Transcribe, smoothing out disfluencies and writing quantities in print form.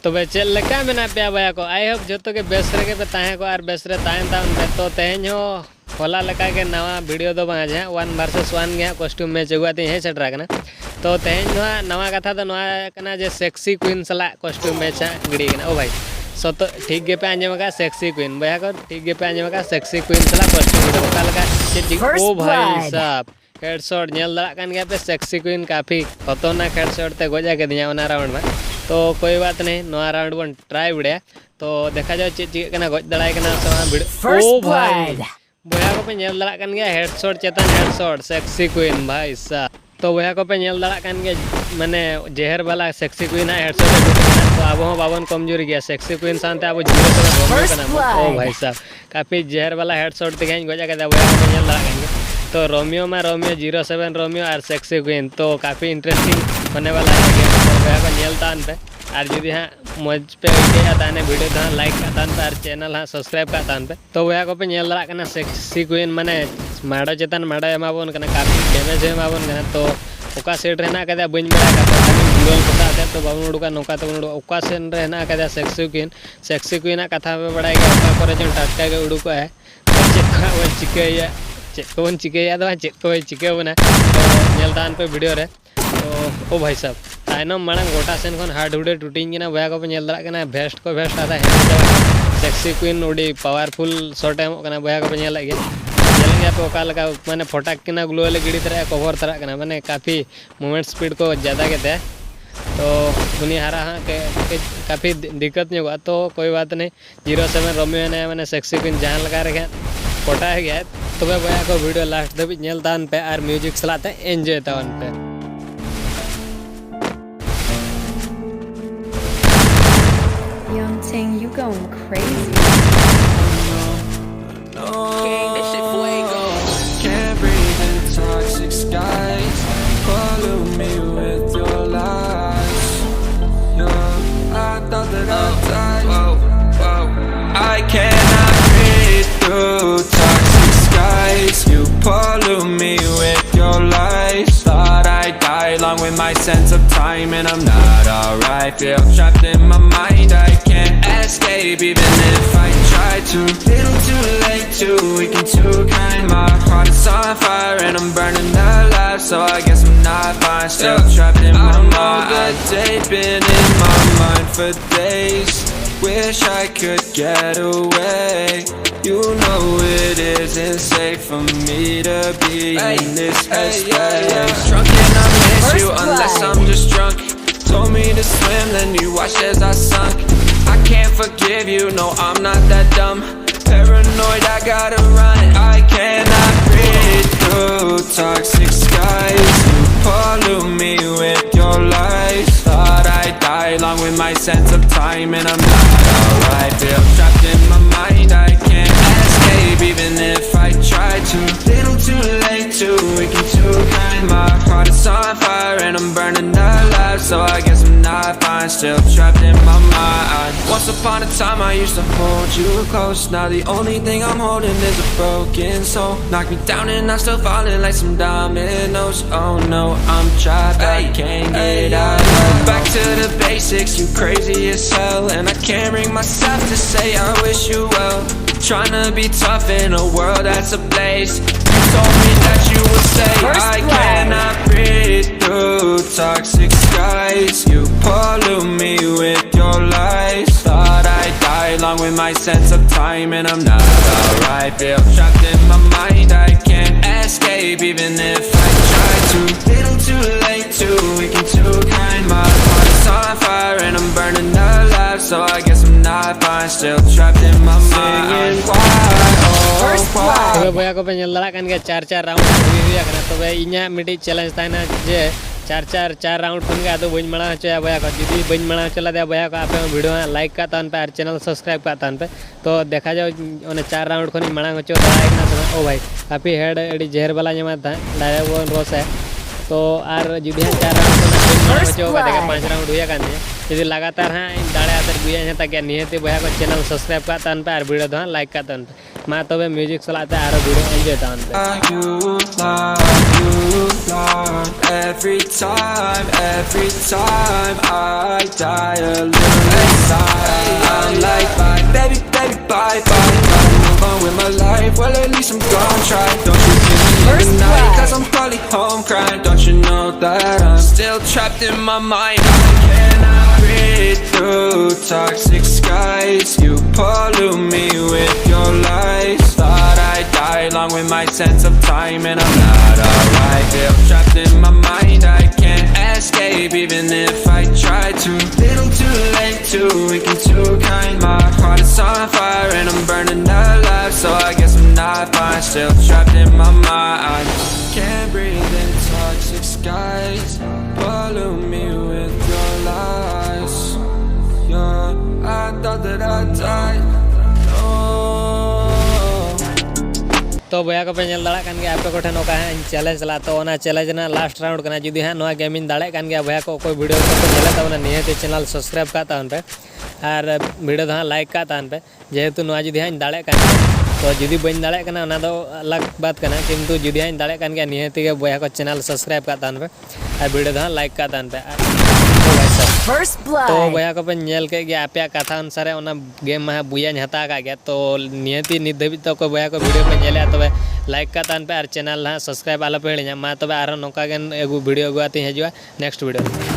तबे चेक लेका मेना पे बया को आई होप जो के बेस रे पे ताहे को और बेस रे ताहन तान पे तो तेहन हो होला लेका के नवा वीडियो दो बा जे 1 वर्सेस 1 गे कॉस्ट्यूम मैच हुआती हे सेटरा कना तो तेहन नवा कथा तो नवा कना जे सेक्सी क्वीन सला कॉस्ट्यूम मैच गिड़ी कना ओ भाई सो तो ठीक गे पे आंजम का सेक्सी क्वीन बया को ठीक गे पे आंजम का सेक्सी क्वीन सला कॉस्ट्यूम वीडियो का लगा ओ भाई साहब हेडशॉट नेल दड़ा कन गया पे सेक्सी क्वीन काफी खतरनाक हेडशॉट ते गोजा के दिया ओना राउंड में तो कोई बात नहीं नवा राउंड बन ट्राई बिड़िया तो देखा जाओ चीज कना गोज दड़ाई कना ओ भाई बोया को पे नेल दड़ा कन गया हेडशॉट चेतन हेडशॉट सेक्सी क्वीन भाई साहब तो बोया को पे नेल दड़ा कन गया माने जहर वाला सेक्सी क्वीन है हेडशॉट तो अब हम बावन कमजोरी गया सेक्सी क्वीन सानते अब जीरो से कना ओ भाई साहब काफी जहर वाला हेडशॉट दिखाई गोजा के बोया को पे नेल दड़ा कन गया तो रोमियो में रोमियो 07 रोमियो और सेक्सी क्वीन तो काफ़ी इंटरेस्टिंग होने वाला है गेम तो वह को नेलतान पे और जुदी हाँ मज पे ताने वीडियो तो लाइक का तान पे और चैनल हाँ सब्सक्राइब का तान पे तो वह को पे नेल दड़ा कना सेक्सी क्वीन माने माड़ो चेतन माड़ो एमाबोन कना काफ़ी डैमेज एमाबोन कना तो ओका सेट रहना कदा बन बड़ा कथा गुगल पता तो बाबू उड़का नौका तो ओका सेन रहना कदा सेक्सी क्वीन कथा पे बड़ा ओका करे जो टटका के उड़को है चिका चेक को चिकेया तो चेक को चिकेबना तो पे वीडियो रे तो ओ भाई साहब तायनम मांग गोटा सेन खन हार्ड हुडे टूटिंग ना बया को पे नेल दड़ा भेस्ट को भेस्ट आता है सेक्सी क्वीन उड़ी पावरफुल शॉट एम कना बया को पे नेल गया पे ओका लगा माने फटाक किना ग्लोअल गिड़ी तरह कवर तरह कना माने काफ़ी मूवमेंट स्पीड को ज़्यादा के तो उन्हीं हारा हाँ के काफ़ी दिक्कत नहीं हुआ तो कोई बात नहीं 07 रोमियो ने मैंने सेक्सी क्वीन जहाँ लगा रखे कोटा है गया तो मैं बया को वीडियो लास्ट दबी नेलतान पे और म्यूजिक चलाते एंजॉय तावन पे Young Ting, you going crazy. Gang, this shit fuego. Can't breathe in toxic skies. Follow me with your lies. Yeah, I thought that I'd die. I cannot breathe through toxic skies. You pollute me with your lies. Thought I'd die along with my sense of time, and I'm not alright. Feel trapped in my mind. I can't escape even if I try to. Little too late, too weak and too kind. My heart is on fire and I'm burning alive, so I guess I'm not fine. Still trapped in my mind. The day been in my mind for days. Wish I could get away. You know it isn't safe for me to be in this headspace. Drunk and I miss you unless I'm just drunk. Told me to swim, then you watched as I sunk. I can't forgive you, no I'm not that dumb. Paranoid, I gotta run. I cannot breathe through toxic skies. You pollute me with your lies. Thought I'd die along with my sense of time, and I'm not alright. Feel trapped in my mind, I can't escape even if I try to. Little too late, too weak and too kind. My heart is on fire and I'm burning alive, so I guess I'm not fine. Still trapped in my mind. Once upon a time I used to hold you close. Now the only thing I'm holding is a broken soul. Knock me down and I'm still falling like some dominoes. Oh no, I'm trapped, I can't get out. Back to the basics, you crazy as hell, and I can't bring myself to say I wish you well. Trying to be tough in a world that's ablaze. You told me that you would stay. I cannot breathe through toxic skies. You pollute me with your lies. Thought I'd die along with my sense of time, and I'm not alright. Feel trapped in my mind, I can't escape even if I try to. Little too late, too weak and too kind. My heart is on fire and I'm burning alive, so I guess I'm not fine. Still trapped in my mind. तो भैया को पे nail दड़ा कन के 4 round हुई कना तो भाई इन्या मिडी चैलेंज ताना जे 4 राउंड खन के तो बन मणा चया भैया को जुदी बन मणा चला दे भैया को आपे वीडियो लाइक का तान पे और चैनल सब्सक्राइब का तान पे तो देखा जाओ ओने 4 राउंड खन मणा चो दड़ा कना तो ओ भाई काफी हेड एडी जहर वाला जमा था डायरेक्ट वो रोस है तो आर जुदी 4 राउंड चो का 5 राउंड हुआ कान जुदी लगातार हाँ दाड़े आतर गुया ताकि निहते भैया को चैनल सब्सक्राइब का तान पे और वीडियो लाइक का तान पे मा तबे म्यूजिक चलाते आरो वीडियो एंजॉय तान पे every time I die a little inside. I'm like bye baby baby bye bye bye, move on with my life, well at least I'm gonna try. Don't you give me the night, cause I'm probably home crying. Don't you know that I'm still trapped in my mind? I cannot breathe through toxic skies. You pollute me with your lies. Thought I'd die along with my sense of time, and I'm not alright. Feel trapped in my mind, I can't escape even if I try to. Little too late, too weak and too kind. My heart is on fire and I'm burning alive, so I guess I'm not fine. Still trapped in my mind. Can't breathe in toxic skies. Pollute me with your lies. Yeah, I thought that I'd die. तो बया को पे nail दाड़ा कान गया आपे कोठे नोका है challenge चला तो ओना चैलेंज ना लास्ट राउंड कना जुदी है नोआ गेमिंग दाड़े कान गया बया को कोई वीडियो को नेला त ओना नियत चैनल सब्सक्राइब का तान पे और वीडियो दा लाइक का तान पे जेहेतु नोआ जुदी है दाड़े कान तो जुदी बन दाड़े कना ओना दो अलग बात कना किंतु जुदी है दाड़े कान गया नियत के बया को चैनल सब्सक्राइब का तान पे और वीडियो दा लाइक का तान पे First blood. तो बया को पे नेल के गया आपया कथा अनुसार ओना गेम में बुया हता का गया तो नियति नित धबी तो को बया को वीडियो पे नेले तबे लाइक का तान पे और चैनल हाँ सब्सक्राइब आलो पे मा तबे आरो नोका गेन एगु वीडियो गुआती हजुआ नेक्स्ट वीडियो।